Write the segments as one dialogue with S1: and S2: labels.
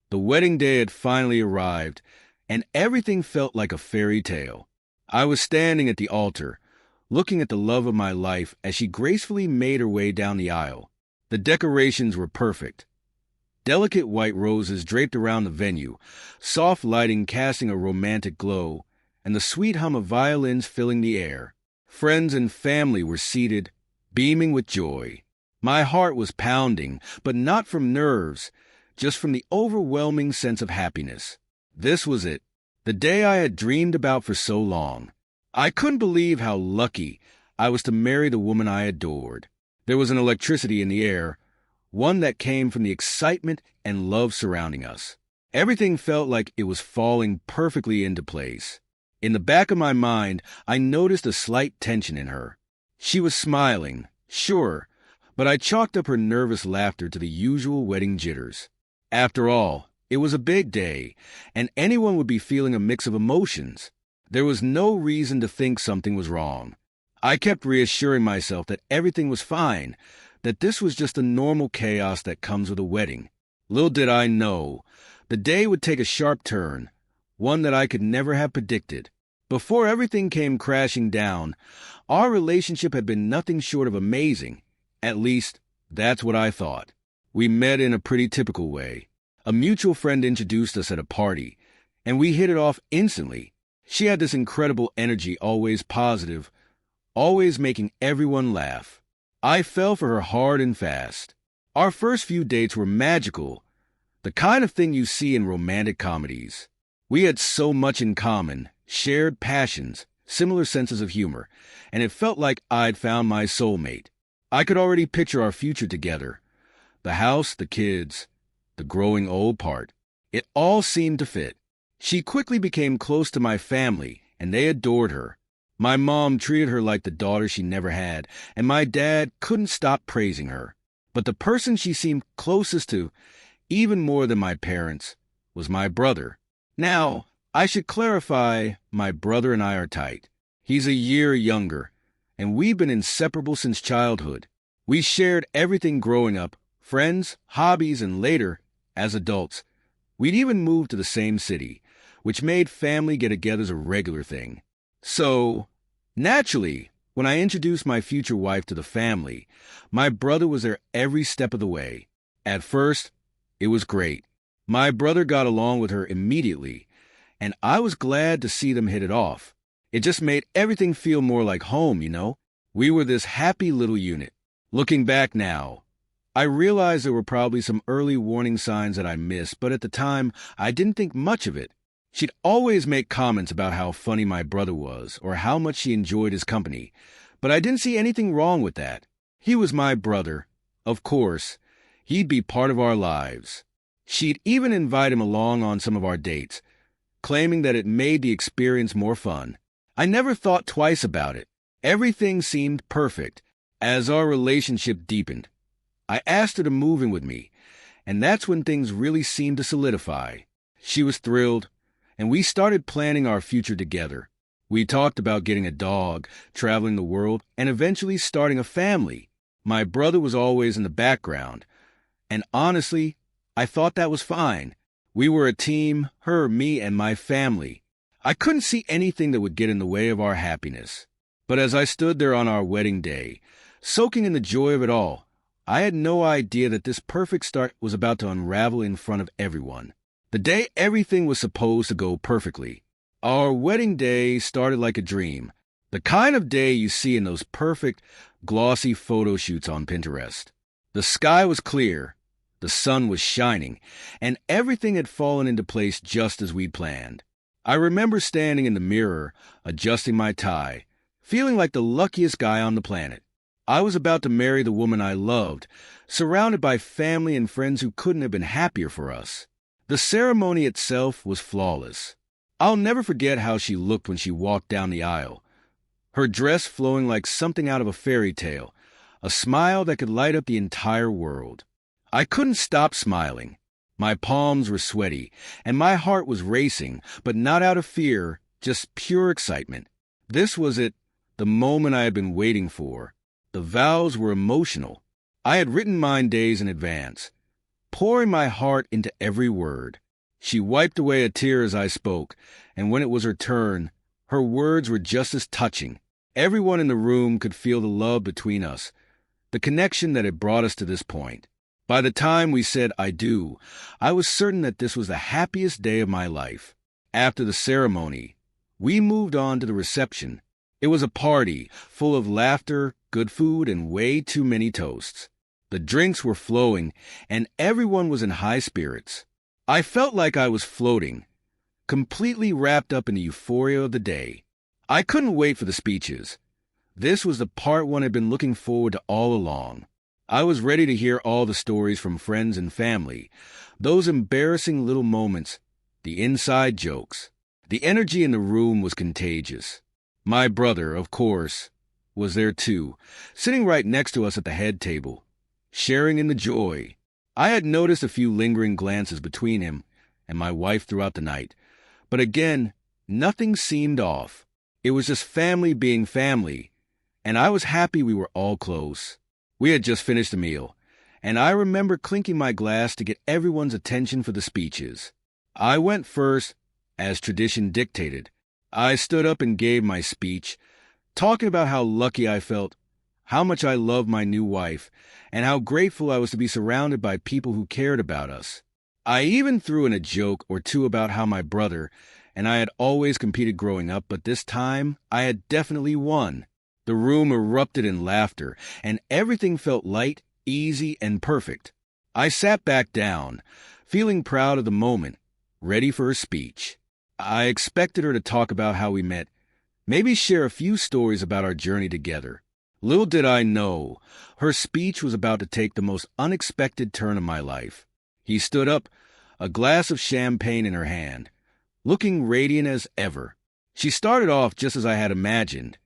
S1: The wedding day had finally arrived, and everything felt like a fairy tale. I was standing at the altar, looking at the love of my life as she gracefully made her way down the aisle. The decorations were perfect. Delicate white roses draped around the venue, soft lighting casting a romantic glow, and the sweet hum of violins filling the air. Friends and family were seated, beaming with joy. My heart was pounding, but not from nerves, just from the overwhelming sense of happiness. This was it, the day I had dreamed about for so long. I couldn't believe how lucky I was to marry the woman I adored. There was an electricity in the air, one that came from the excitement and love surrounding us. Everything felt like it was falling perfectly into place. In the back of my mind, I noticed a slight tension in her. She was smiling, sure, but I chalked up her nervous laughter to the usual wedding jitters. After all, it was a big day, and anyone would be feeling a mix of emotions. There was no reason to think something was wrong. I kept reassuring myself that everything was fine, that this was just the normal chaos that comes with a wedding. Little did I know, the day would take a sharp turn, one that I could never have predicted. Before everything came crashing down, our relationship had been nothing short of amazing. At least, that's what I thought. We met in a pretty typical way. A mutual friend introduced us at a party, and we hit it off instantly. She had this incredible energy, always positive, always making everyone laugh. I fell for her hard and fast. Our first few dates were magical, the kind of thing you see in romantic comedies. We had so much in common, shared passions, similar senses of humor, and it felt like I'd found my soulmate. I could already picture our future together. The house, the kids, the growing old part. It all seemed to fit. She quickly became close to my family, and they adored her. My mom treated her like the daughter she never had, and my dad couldn't stop praising her. But the person she seemed closest to, even more than my parents, was my brother. Now, I should clarify, my brother and I are tight. He's a year younger, and we've been inseparable since childhood. We shared everything growing up, friends, hobbies, and later, as adults. We'd even moved to the same city, which made family get-togethers a regular thing. So, naturally, when I introduced my future wife to the family, my brother was there every step of the way. At first, it was great. My brother got along with her immediately, and I was glad to see them hit it off. It just made everything feel more like home, you know? We were this happy little unit. Looking back now, I realized there were probably some early warning signs that I missed, but at the time, I didn't think much of it. She'd always make comments about how funny my brother was, or how much she enjoyed his company, but I didn't see anything wrong with that. He was my brother. Of course, he'd be part of our lives. She'd even invite him along on some of our dates, claiming that it made the experience more fun. I never thought twice about it. Everything seemed perfect. As our relationship deepened, I asked her to move in with me, and that's when things really seemed to solidify. She was thrilled, and we started planning our future together. We talked about getting a dog, traveling the world, and eventually starting a family. My brother was always in the background, and honestly, I thought that was fine. We were a team, her, me, and my family. I couldn't see anything that would get in the way of our happiness. But as I stood there on our wedding day, soaking in the joy of it all, I had no idea that this perfect start was about to unravel in front of everyone. The day everything was supposed to go perfectly. Our wedding day started like a dream, the kind of day you see in those perfect, glossy photo shoots on Pinterest. The sky was clear, the sun was shining, and everything had fallen into place just as we'd planned. I remember standing in the mirror, adjusting my tie, feeling like the luckiest guy on the planet. I was about to marry the woman I loved, surrounded by family and friends who couldn't have been happier for us. The ceremony itself was flawless. I'll never forget how she looked when she walked down the aisle. Her dress flowing like something out of a fairy tale, a smile that could light up the entire world. I couldn't stop smiling. My palms were sweaty, and my heart was racing, but not out of fear, just pure excitement. This was it, the moment I had been waiting for. The vows were emotional. I had written mine days in advance, pouring my heart into every word. She wiped away a tear as I spoke, and when it was her turn, her words were just as touching. Everyone in the room could feel the love between us, the connection that had brought us to this point. By the time we said "I do," I was certain that this was the happiest day of my life. After the ceremony, we moved on to the reception. It was a party, full of laughter, good food, and way too many toasts. The drinks were flowing, and everyone was in high spirits. I felt like I was floating, completely wrapped up in the euphoria of the day. I couldn't wait for the speeches. This was the part one had been looking forward to all along. I was ready to hear all the stories from friends and family, those embarrassing little moments, the inside jokes. The energy in the room was contagious. My brother, of course, was there too, sitting right next to us at the head table, sharing in the joy. I had noticed a few lingering glances between him and my wife throughout the night, but again, nothing seemed off. It was just family being family, and I was happy we were all close. We had just finished the meal, and I remember clinking my glass to get everyone's attention for the speeches. I went first, as tradition dictated. I stood up and gave my speech, talking about how lucky I felt, how much I loved my new wife, and how grateful I was to be surrounded by people who cared about us. I even threw in a joke or two about how my brother and I had always competed growing up, but this time I had definitely won. The room erupted in laughter, and everything felt light, easy, and perfect. I sat back down, feeling proud of the moment, ready for her speech. I expected her to talk about how we met, maybe share a few stories about our journey together. Little did I know, her speech was about to take the most unexpected turn of my life. He stood up, a glass of champagne in her hand, looking radiant as ever. She started off just as I had imagined,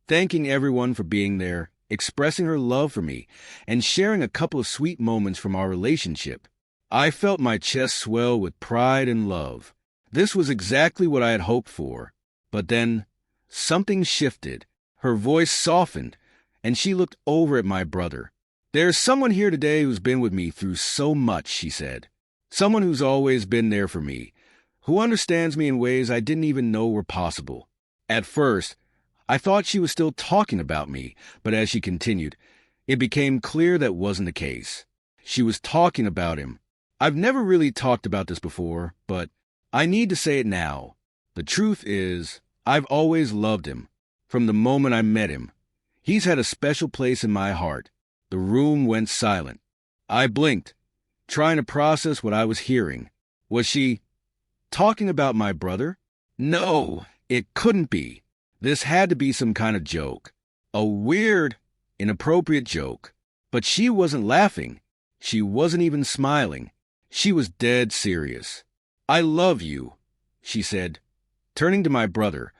S1: thanking everyone for being there, expressing her love for me, and sharing a couple of sweet moments from our relationship. I felt my chest swell with pride and love. This was exactly what I had hoped for. But then, something shifted. Her voice softened, and she looked over at my brother. "There's someone here today who's been with me through so much," she said. "Someone who's always been there for me, who understands me in ways I didn't even know were possible." At first, I thought she was still talking about me, but as she continued, it became clear that wasn't the case. She was talking about him. I've never really talked about this before, but I need to say it now. The truth is, I've always loved him, from the moment I met him. He's had a special place in my heart. The room went silent. I blinked, trying to process what I was hearing. Was she talking about my brother? No, it couldn't be. This had to be some kind of joke. A weird, inappropriate joke. But she wasn't laughing. She wasn't even smiling. She was dead serious. "I love you," she said, turning to my brother,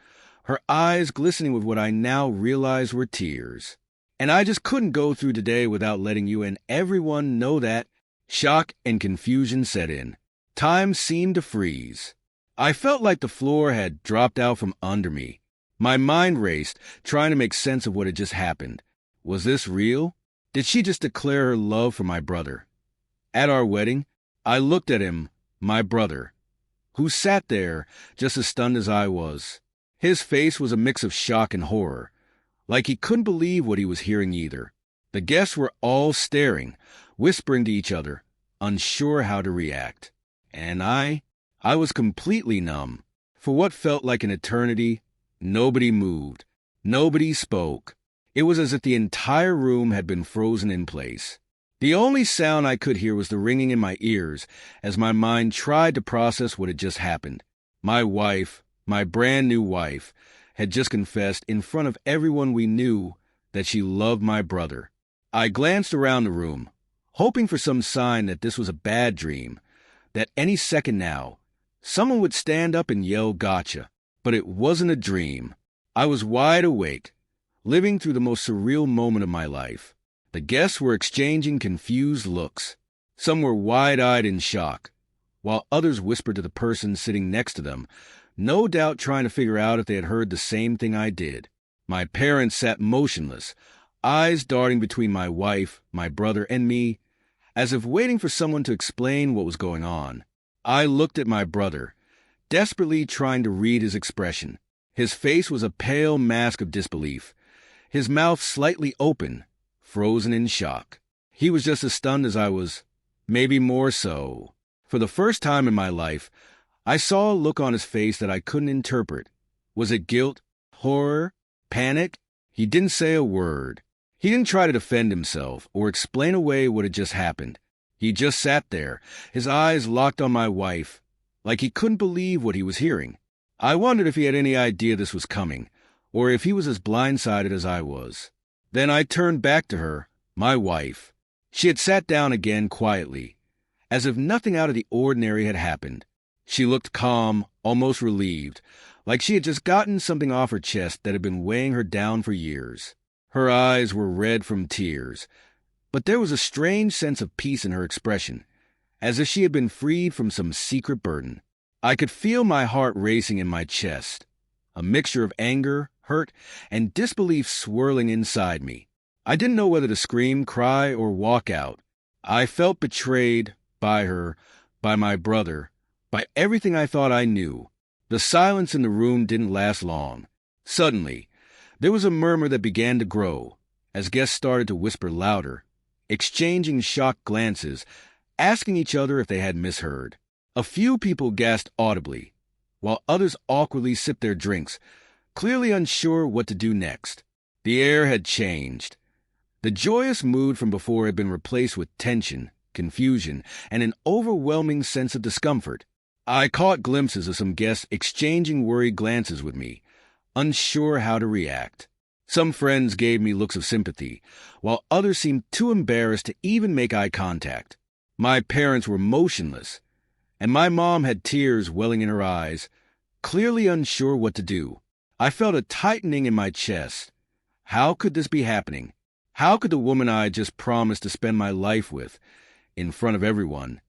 S1: her eyes glistening with what I now realized were tears. "And I just couldn't go through today without letting you and everyone know that." Shock and confusion set in. Time seemed to freeze. I felt like the floor had dropped out from under me. My mind raced, trying to make sense of what had just happened. Was this real? Did she just declare her love for my brother? At our wedding, I looked at him, my brother, who sat there just as stunned as I was. His face was a mix of shock and horror, like he couldn't believe what he was hearing either. The guests were all staring, whispering to each other, unsure how to react. And I was completely numb. For what felt like an eternity, nobody moved. Nobody spoke. It was as if the entire room had been frozen in place. The only sound I could hear was the ringing in my ears as my mind tried to process what had just happened. My wife, my brand new wife, had just confessed in front of everyone we knew that she loved my brother. I glanced around the room, hoping for some sign that this was a bad dream, that any second now, someone would stand up and yell "Gotcha." But it wasn't a dream. I was wide awake, living through the most surreal moment of my life. The guests were exchanging confused looks. Some were wide-eyed in shock, while others whispered to the person sitting next to them, no doubt trying to figure out if they had heard the same thing I did. My parents sat motionless, eyes darting between my wife, my brother, and me, as if waiting for someone to explain what was going on. I looked at my brother, desperately trying to read his expression. His face was a pale mask of disbelief, his mouth slightly open, frozen in shock. He was just as stunned as I was, maybe more so. For the first time in my life, I saw a look on his face that I couldn't interpret. Was it guilt, horror, panic? He didn't say a word. He didn't try to defend himself or explain away what had just happened. He just sat there, his eyes locked on my wife, like he couldn't believe what he was hearing. I wondered if he had any idea this was coming, or if he was as blindsided as I was. Then I turned back to her, my wife. She had sat down again quietly, as if nothing out of the ordinary had happened. She looked calm, almost relieved, like she had just gotten something off her chest that had been weighing her down for years. Her eyes were red from tears, but there was a strange sense of peace in her expression, as if she had been freed from some secret burden. I could feel my heart racing in my chest, a mixture of anger, hurt, and disbelief swirling inside me. I didn't know whether to scream, cry, or walk out. I felt betrayed by her, by my brother, by everything I thought I knew. The silence in the room didn't last long. Suddenly, there was a murmur that began to grow, as guests started to whisper louder, exchanging shocked glances, asking each other if they had misheard. A few people gasped audibly, while others awkwardly sipped their drinks, clearly unsure what to do next. The air had changed. The joyous mood from before had been replaced with tension, confusion, and an overwhelming sense of discomfort. I caught glimpses of some guests exchanging worried glances with me, unsure how to react. Some friends gave me looks of sympathy, while others seemed too embarrassed to even make eye contact. My parents were motionless, and my mom had tears welling in her eyes, clearly unsure what to do. I felt a tightening in my chest. How could this be happening? How could the woman I had just promised to spend my life with, in front of everyone,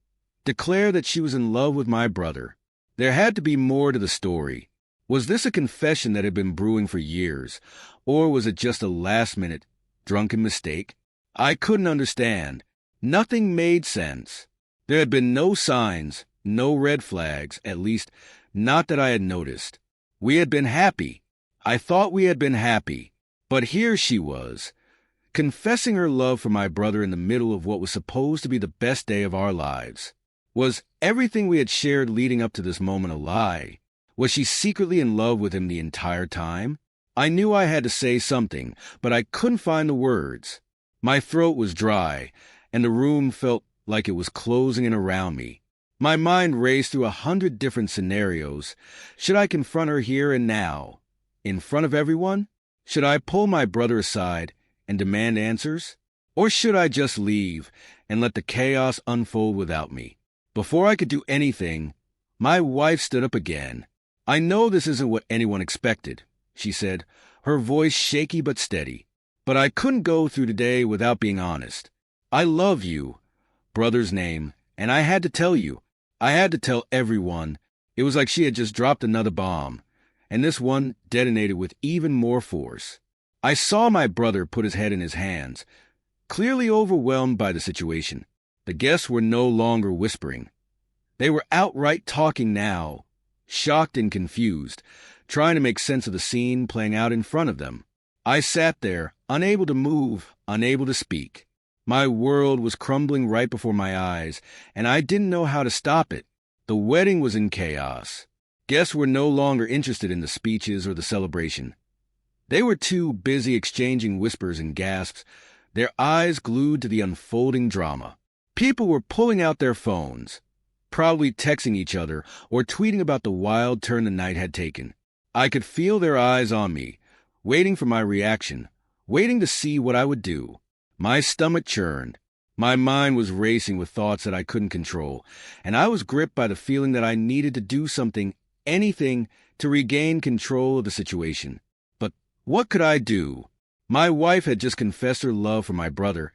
S1: declare that she was in love with my brother? There had to be more to the story. Was this a confession that had been brewing for years, or was it just a last-minute, drunken mistake? I couldn't understand. Nothing made sense. There had been no signs, no red flags, at least not that I had noticed. We had been happy. I thought we had been happy. But here she was, confessing her love for my brother in the middle of what was supposed to be the best day of our lives. Was everything we had shared leading up to this moment a lie? Was she secretly in love with him the entire time? I knew I had to say something, but I couldn't find the words. My throat was dry, and the room felt like it was closing in around me. My mind raced through 100 different scenarios. Should I confront her here and now, in front of everyone? Should I pull my brother aside and demand answers? Or should I just leave and let the chaos unfold without me? Before I could do anything, my wife stood up again. "I know this isn't what anyone expected," she said, her voice shaky but steady. "But I couldn't go through today without being honest. I love you, brother's name, and I had to tell you. I had to tell everyone." It was like she had just dropped another bomb, and this one detonated with even more force. I saw my brother put his head in his hands, clearly overwhelmed by the situation. The guests were no longer whispering. They were outright talking now, shocked and confused, trying to make sense of the scene playing out in front of them. I sat there, unable to move, unable to speak. My world was crumbling right before my eyes, and I didn't know how to stop it. The wedding was in chaos. Guests were no longer interested in the speeches or the celebration. They were too busy exchanging whispers and gasps, their eyes glued to the unfolding drama. People were pulling out their phones, probably texting each other or tweeting about the wild turn the night had taken. I could feel their eyes on me, waiting for my reaction, waiting to see what I would do. My stomach churned. My mind was racing with thoughts that I couldn't control, and I was gripped by the feeling that I needed to do something, anything, to regain control of the situation. But what could I do? My wife had just confessed her love for my brother,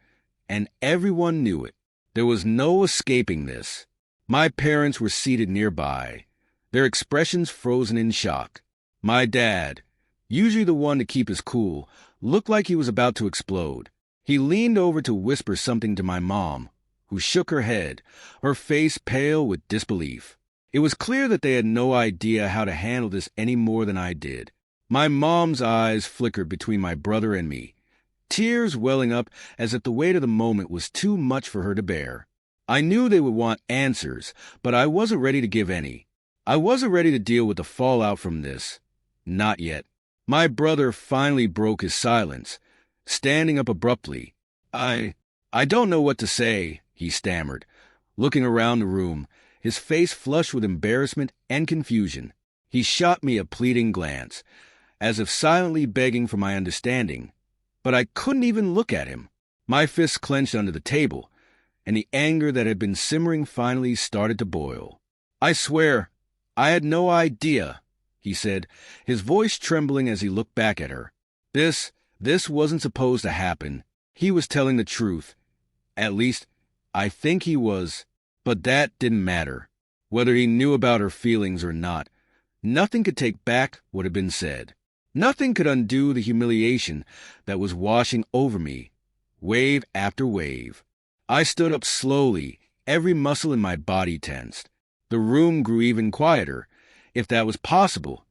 S1: and everyone knew it. There was no escaping this. My parents were seated nearby, their expressions frozen in shock. My dad, usually the one to keep his cool, looked like he was about to explode. He leaned over to whisper something to my mom, who shook her head, her face pale with disbelief. It was clear that they had no idea how to handle this any more than I did. My mom's eyes flickered between my brother and me, tears welling up as if the weight of the moment was too much for her to bear. I knew they would want answers, but I wasn't ready to give any. I wasn't ready to deal with the fallout from this. Not yet. My brother finally broke his silence, standing up abruptly. I don't know what to say, he stammered, looking around the room, his face flushed with embarrassment and confusion. He shot me a pleading glance, as if silently begging for my understanding, but I couldn't even look at him. My fists clenched under the table, and the anger that had been simmering finally started to boil. I swear, I had no idea, he said, his voice trembling as he looked back at her. This wasn't supposed to happen. He was telling the truth. At least, I think he was, but that didn't matter. Whether he knew about her feelings or not, nothing could take back what had been said. Nothing could undo the humiliation that was washing over me, wave after wave. I stood up slowly, every muscle in my body tensed. The room grew even quieter, if that was possible,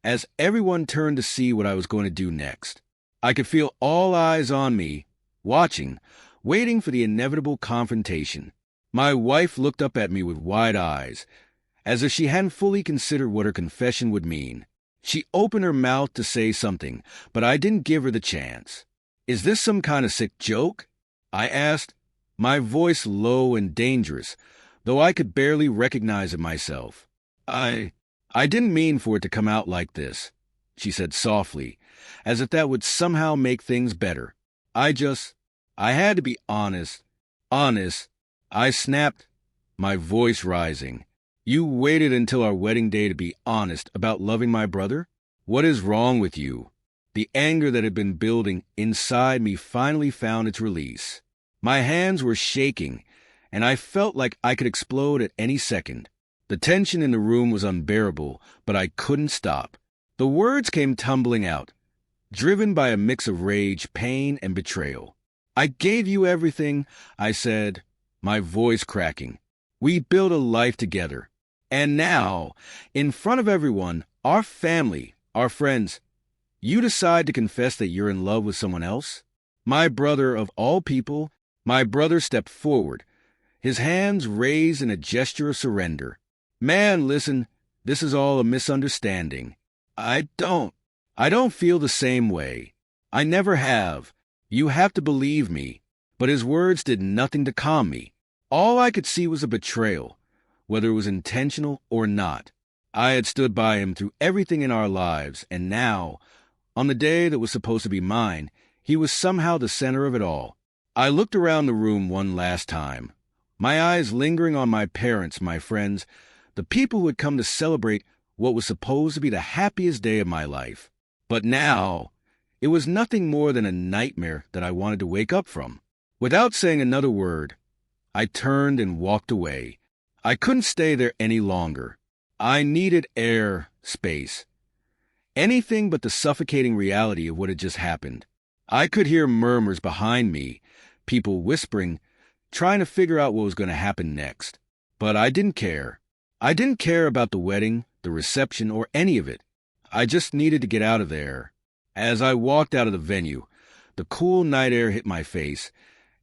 S1: as everyone turned to see what I was going to do next. I could feel all eyes on me, watching, waiting for the inevitable confrontation. My wife looked up at me with wide eyes, as if she hadn't fully considered what her confession would mean. She opened her mouth to say something, but I didn't give her the chance. Is this some kind of sick joke? I asked, my voice low and dangerous, though I could barely recognize it myself. I didn't mean for it to come out like this, she said softly, as if that would somehow make things better. I had to be honest. Honest. I snapped, my voice rising. You waited until our wedding day to be honest about loving my brother? What is wrong with you? The anger that had been building inside me finally found its release. My hands were shaking, and I felt like I could explode at any second. The tension in the room was unbearable, but I couldn't stop. The words came tumbling out, driven by a mix of rage, pain, and betrayal. I gave you everything, I said, my voice cracking. We built a life together. And now, in front of everyone, our family, our friends, you decide to confess that you're in love with someone else? My brother, of all people, my brother stepped forward, his hands raised in a gesture of surrender. Man, listen, this is all a misunderstanding. I don't feel the same way. I never have. You have to believe me. But his words did nothing to calm me. All I could see was a betrayal, whether it was intentional or not. I had stood by him through everything in our lives, and now, on the day that was supposed to be mine, he was somehow the center of it all. I looked around the room one last time, my eyes lingering on my parents, my friends, the people who had come to celebrate what was supposed to be the happiest day of my life. But now, it was nothing more than a nightmare that I wanted to wake up from. Without saying another word, I turned and walked away. I couldn't stay there any longer. I needed air, space. Anything but the suffocating reality of what had just happened. I could hear murmurs behind me, people whispering, trying to figure out what was going to happen next. But I didn't care. I didn't care about the wedding, the reception, or any of it. I just needed to get out of there. As I walked out of the venue, the cool night air hit my face,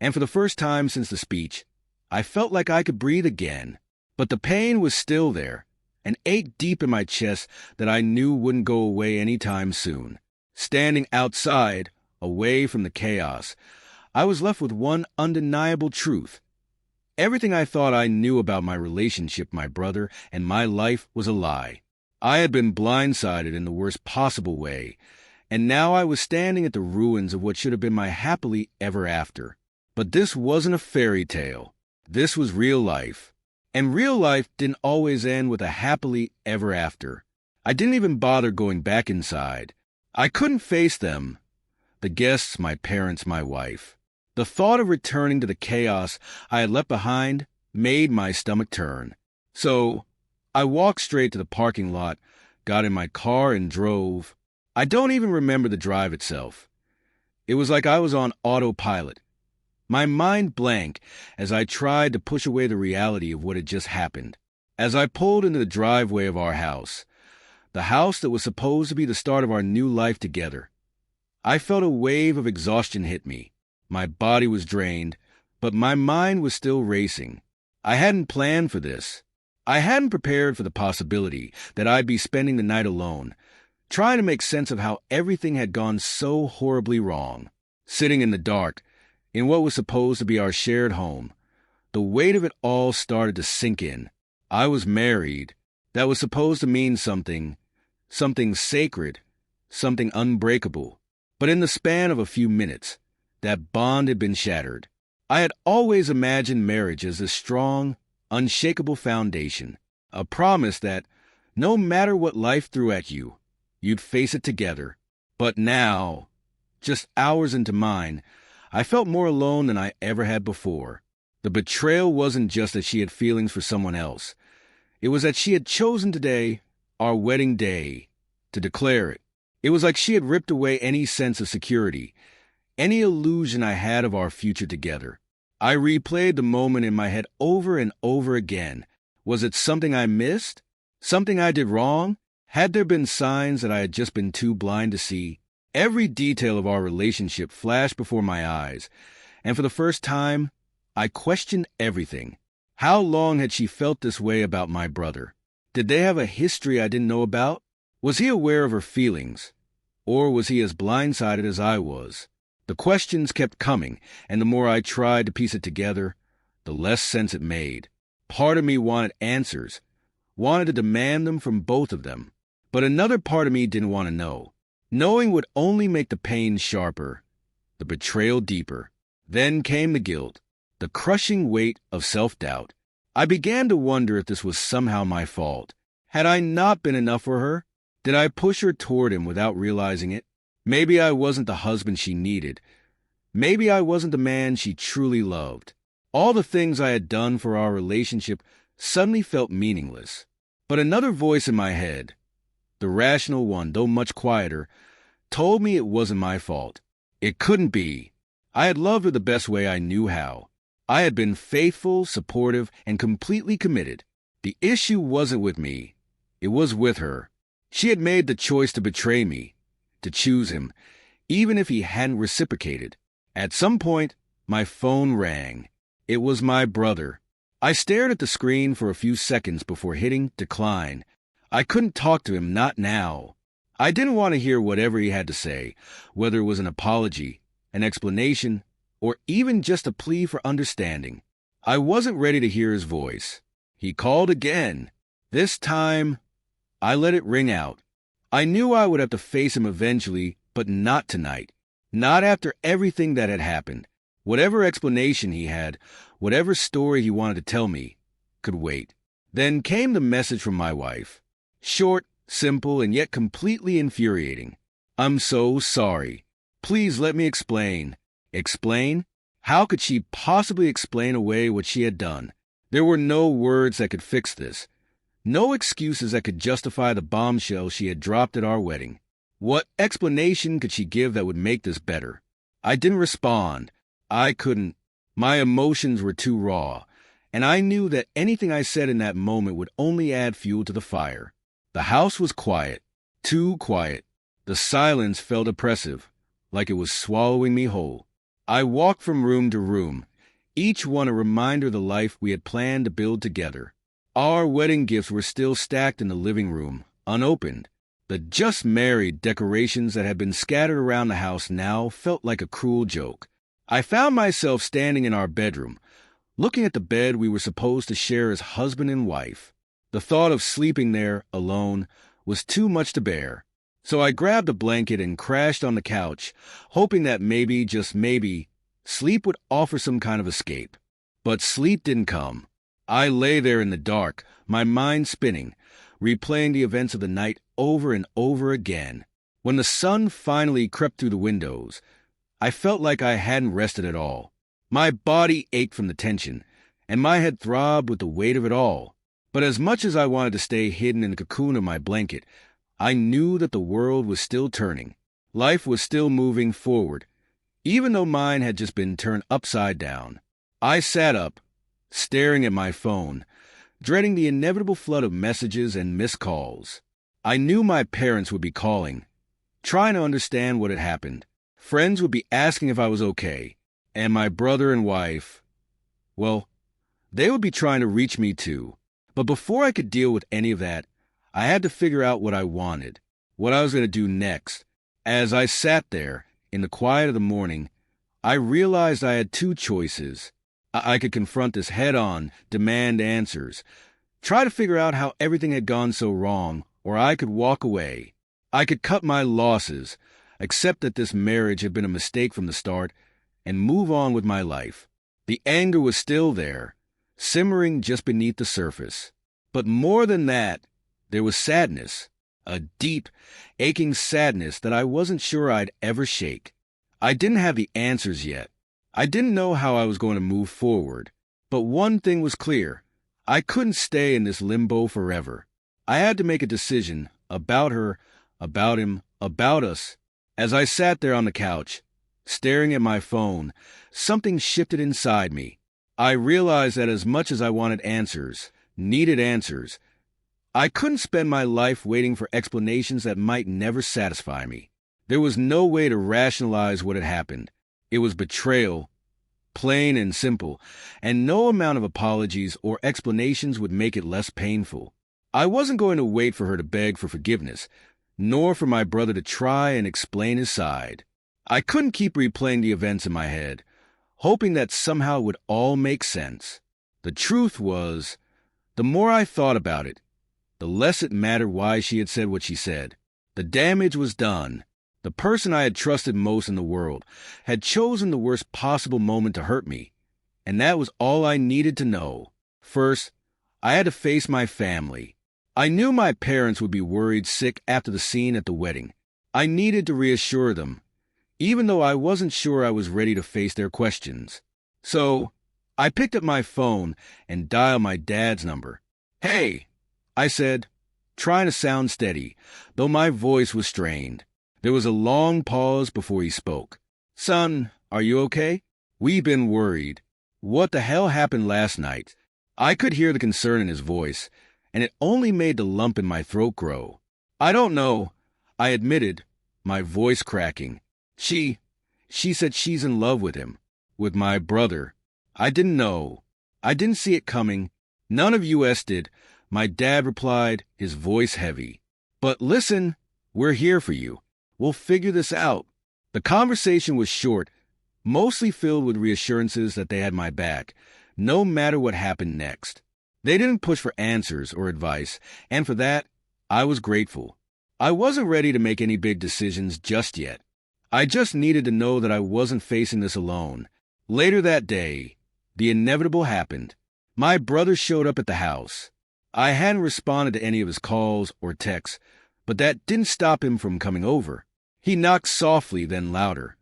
S1: and for the first time since the speech, I felt like I could breathe again. But the pain was still there, an ache deep in my chest that I knew wouldn't go away anytime soon. Standing outside, away from the chaos, I was left with one undeniable truth. Everything I thought I knew about my relationship with my brother and my life was a lie. I had been blindsided in the worst possible way, and now I was standing at the ruins of what should have been my happily ever after. But this wasn't a fairy tale. This was real life. And real life didn't always end with a happily ever after. I didn't even bother going back inside. I couldn't face them. The guests, my parents, my wife. The thought of returning to the chaos I had left behind made my stomach turn. So I walked straight to the parking lot, got in my car and drove. I don't even remember the drive itself. It was like I was on autopilot. My mind blank as I tried to push away the reality of what had just happened. As I pulled into the driveway of our house, the house that was supposed to be the start of our new life together, I felt a wave of exhaustion hit me. My body was drained, but my mind was still racing. I hadn't planned for this. I hadn't prepared for the possibility that I'd be spending the night alone, trying to make sense of how everything had gone so horribly wrong. Sitting in the dark, in what was supposed to be our shared home, the weight of it all started to sink in. I was married. That was supposed to mean something sacred, something unbreakable. But in the span of a few minutes, that bond had been shattered. I had always imagined marriage as a strong, unshakable foundation, a promise that, no matter what life threw at you, you'd face it together. But now, just hours into mine, I felt more alone than I ever had before. The betrayal wasn't just that she had feelings for someone else. It was that she had chosen today, our wedding day, to declare it. It was like she had ripped away any sense of security, any illusion I had of our future together. I replayed the moment in my head over and over again. Was it something I missed? Something I did wrong? Had there been signs that I had just been too blind to see? Every detail of our relationship flashed before my eyes, and for the first time, I questioned everything. How long had she felt this way about my brother? Did they have a history I didn't know about? Was he aware of her feelings? Or was he as blindsided as I was? The questions kept coming, and the more I tried to piece it together, the less sense it made. Part of me wanted answers, wanted to demand them from both of them. But another part of me didn't want to know. Knowing would only make the pain sharper, the betrayal deeper. Then came the guilt, the crushing weight of self-doubt. I began to wonder if this was somehow my fault. Had I not been enough for her? Did I push her toward him without realizing it? Maybe I wasn't the husband she needed. Maybe I wasn't the man she truly loved. All the things I had done for our relationship suddenly felt meaningless. But another voice in my head, the rational one, though much quieter, told me it wasn't my fault. It couldn't be. I had loved her the best way I knew how. I had been faithful, supportive, and completely committed. The issue wasn't with me. It was with her. She had made the choice to betray me, to choose him, even if he hadn't reciprocated. At some point, my phone rang. It was my brother. I stared at the screen for a few seconds before hitting decline. I couldn't talk to him, not now. I didn't want to hear whatever he had to say, whether it was an apology, an explanation, or even just a plea for understanding. I wasn't ready to hear his voice. He called again. This time, I let it ring out. I knew I would have to face him eventually, but not tonight. Not after everything that had happened. Whatever explanation he had, whatever story he wanted to tell me, could wait. Then came the message from my wife. Short, simple, and yet completely infuriating. I'm so sorry. Please let me explain. Explain? How could she possibly explain away what she had done? There were no words that could fix this. No excuses that could justify the bombshell she had dropped at our wedding. What explanation could she give that would make this better? I didn't respond. I couldn't. My emotions were too raw, and I knew that anything I said in that moment would only add fuel to the fire. The house was quiet, too quiet. The silence felt oppressive, like it was swallowing me whole. I walked from room to room, each one a reminder of the life we had planned to build together. Our wedding gifts were still stacked in the living room, unopened. The just married decorations that had been scattered around the house now felt like a cruel joke. I found myself standing in our bedroom, looking at the bed we were supposed to share as husband and wife. The thought of sleeping there, alone, was too much to bear. So I grabbed a blanket and crashed on the couch, hoping that maybe, just maybe, sleep would offer some kind of escape. But sleep didn't come. I lay there in the dark, my mind spinning, replaying the events of the night over and over again. When the sun finally crept through the windows, I felt like I hadn't rested at all. My body ached from the tension, and my head throbbed with the weight of it all. But as much as I wanted to stay hidden in the cocoon of my blanket, I knew that the world was still turning. Life was still moving forward, even though mine had just been turned upside down. I sat up, staring at my phone, dreading the inevitable flood of messages and missed calls. I knew my parents would be calling, trying to understand what had happened. Friends would be asking if I was okay, and my brother and wife, well, they would be trying to reach me too. But before I could deal with any of that, I had to figure out what I wanted, what I was going to do next. As I sat there, in the quiet of the morning, I realized I had two choices. I could confront this head-on, demand answers, try to figure out how everything had gone so wrong, or I could walk away. I could cut my losses, accept that this marriage had been a mistake from the start, and move on with my life. The anger was still there, simmering just beneath the surface. But more than that, there was sadness, a deep, aching sadness that I wasn't sure I'd ever shake. I didn't have the answers yet. I didn't know how I was going to move forward. But one thing was clear. I couldn't stay in this limbo forever. I had to make a decision about her, about him, about us. As I sat there on the couch, staring at my phone, something shifted inside me. I realized that as much as I wanted answers, needed answers, I couldn't spend my life waiting for explanations that might never satisfy me. There was no way to rationalize what had happened. It was betrayal, plain and simple, and no amount of apologies or explanations would make it less painful. I wasn't going to wait for her to beg for forgiveness, nor for my brother to try and explain his side. I couldn't keep replaying the events in my head, hoping that somehow it would all make sense. The truth was, the more I thought about it, the less it mattered why she had said what she said. The damage was done. The person I had trusted most in the world had chosen the worst possible moment to hurt me, and that was all I needed to know. First, I had to face my family. I knew my parents would be worried sick after the scene at the wedding. I needed to reassure them, even though I wasn't sure I was ready to face their questions. So, I picked up my phone and dialed my dad's number. "Hey," I said, trying to sound steady, though my voice was strained. There was a long pause before he spoke. "Son, are you okay? We've been worried. What the hell happened last night?" I could hear the concern in his voice, and it only made the lump in my throat grow. "I don't know," I admitted, my voice cracking. She said she's in love with him, with my brother. I didn't know. I didn't see it coming. None of us did. My dad replied, his voice heavy. "But listen, we're here for you. We'll figure this out." The conversation was short, mostly filled with reassurances that they had my back, no matter what happened next. They didn't push for answers or advice, and for that, I was grateful. I wasn't ready to make any big decisions just yet. I just needed to know that I wasn't facing this alone. Later that day, the inevitable happened. My brother showed up at the house. I hadn't responded to any of his calls or texts, but that didn't stop him from coming over. He knocked softly, then louder,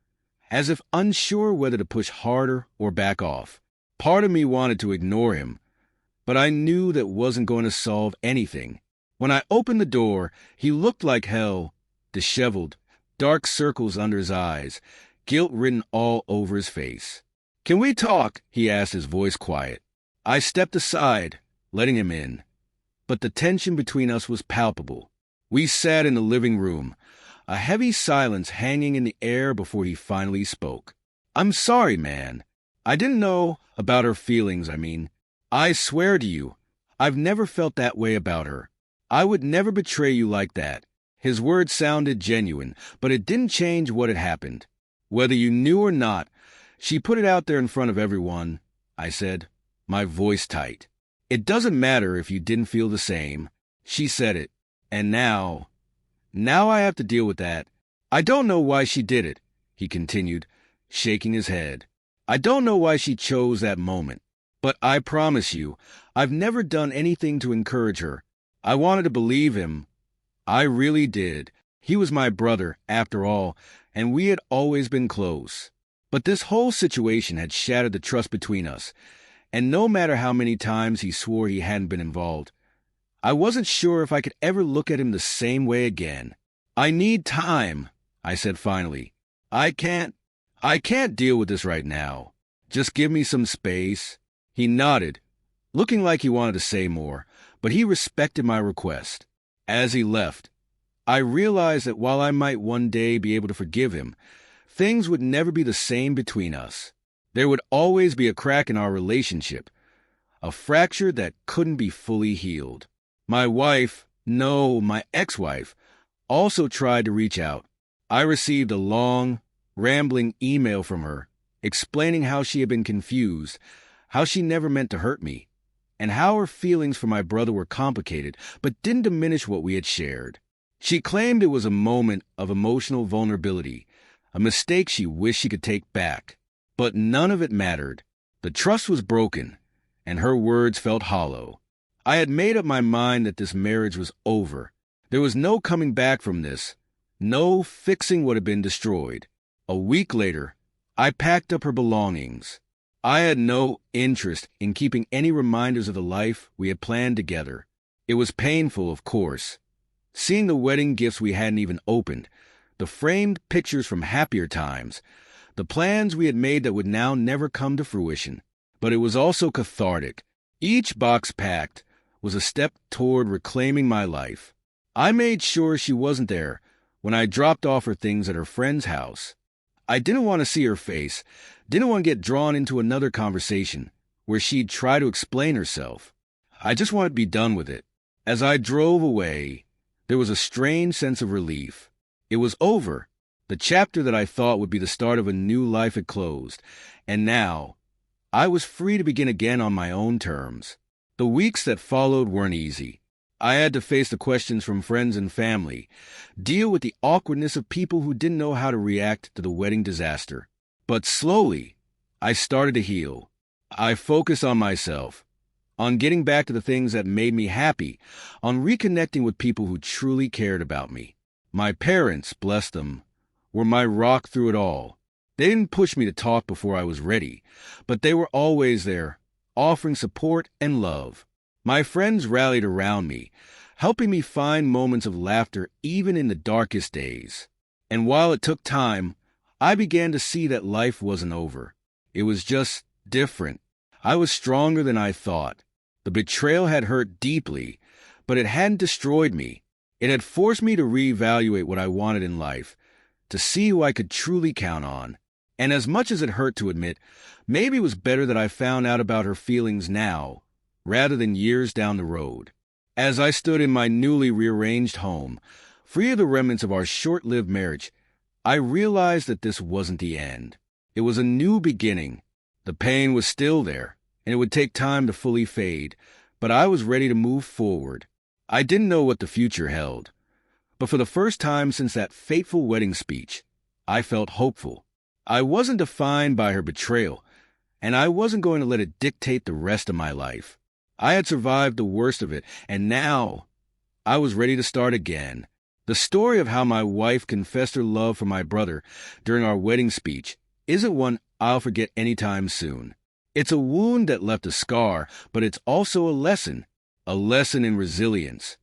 S1: as if unsure whether to push harder or back off. Part of me wanted to ignore him, but I knew that wasn't going to solve anything. When I opened the door, he looked like hell, disheveled, dark circles under his eyes, guilt written all over his face. "Can we talk?" he asked, his voice quiet. I stepped aside, letting him in. But the tension between us was palpable. We sat in the living room, a heavy silence hanging in the air before he finally spoke. "I'm sorry, man. I didn't know about her feelings, I mean. I swear to you, I've never felt that way about her. I would never betray you like that." His words sounded genuine, but it didn't change what had happened. "Whether you knew or not, she put it out there in front of everyone," I said, my voice tight. "It doesn't matter if you didn't feel the same. She said it. And now I have to deal with that. I don't know why she did it," he continued, shaking his head. "I don't know why she chose that moment. But I promise you, I've never done anything to encourage her. I wanted to believe him. I really did. He was my brother, after all, and we had always been close. But this whole situation had shattered the trust between us, and no matter how many times he swore he hadn't been involved, I wasn't sure if I could ever look at him the same way again. "I need time," I said finally. I can't I can't deal with this right now. Just give me some space. He nodded, looking like he wanted to say more, but he respected my request. As he left, I realized that while I might one day be able to forgive him, things would never be the same between us. There would always be a crack in our relationship, a fracture that couldn't be fully healed. My ex-wife, also tried to reach out. I received a long, rambling email from her, explaining how she had been confused, how she never meant to hurt me, and how her feelings for my brother were complicated but didn't diminish what we had shared. She claimed it was a moment of emotional vulnerability, a mistake she wished she could take back. But none of it mattered. The trust was broken, and her words felt hollow. I had made up my mind that this marriage was over. There was no coming back from this, no fixing what had been destroyed. A week later, I packed up her belongings. I had no interest in keeping any reminders of the life we had planned together. It was painful, of course. Seeing the wedding gifts we hadn't even opened, the framed pictures from happier times, the plans we had made that would now never come to fruition. But it was also cathartic. Each box packed was a step toward reclaiming my life. I made sure she wasn't there when I dropped off her things at her friend's house. I didn't want to see her face, didn't want to get drawn into another conversation where she'd try to explain herself. I just wanted to be done with it. As I drove away, there was a strange sense of relief. It was over. The chapter that I thought would be the start of a new life had closed, and now I was free to begin again on my own terms. The weeks that followed weren't easy. I had to face the questions from friends and family, deal with the awkwardness of people who didn't know how to react to the wedding disaster. But slowly, I started to heal. I focused on myself, on getting back to the things that made me happy, on reconnecting with people who truly cared about me. My parents, bless them, were my rock through it all. They didn't push me to talk before I was ready, but they were always there, offering support and love. My friends rallied around me, helping me find moments of laughter even in the darkest days. And while it took time, I began to see that life wasn't over. It was just different. I was stronger than I thought. The betrayal had hurt deeply, but it hadn't destroyed me. It had forced me to reevaluate what I wanted in life, to see who I could truly count on. And as much as it hurt to admit, maybe it was better that I found out about her feelings now, rather than years down the road. As I stood in my newly rearranged home, free of the remnants of our short-lived marriage, I realized that this wasn't the end. It was a new beginning. The pain was still there, and it would take time to fully fade, but I was ready to move forward. I didn't know what the future held, but for the first time since that fateful wedding speech, I felt hopeful. I wasn't defined by her betrayal, and I wasn't going to let it dictate the rest of my life. I had survived the worst of it, and now I was ready to start again. The story of how my wife confessed her love for my brother during our wedding speech isn't one I'll forget anytime soon. It's a wound that left a scar, but it's also a lesson in resilience,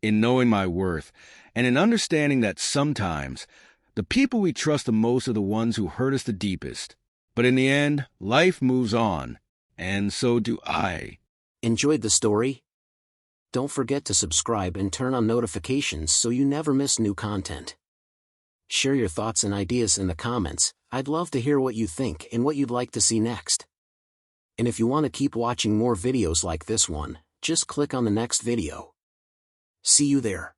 S1: in knowing my worth, and in understanding that sometimes the people we trust the most are the ones who hurt us the deepest. But in the end, life moves on, and so do I.
S2: Enjoyed the story? Don't forget to subscribe and turn on notifications so you never miss new content. Share your thoughts and ideas in the comments. I'd love to hear what you think and what you'd like to see next. And if you want to keep watching more videos like this one, just click on the next video. See you there.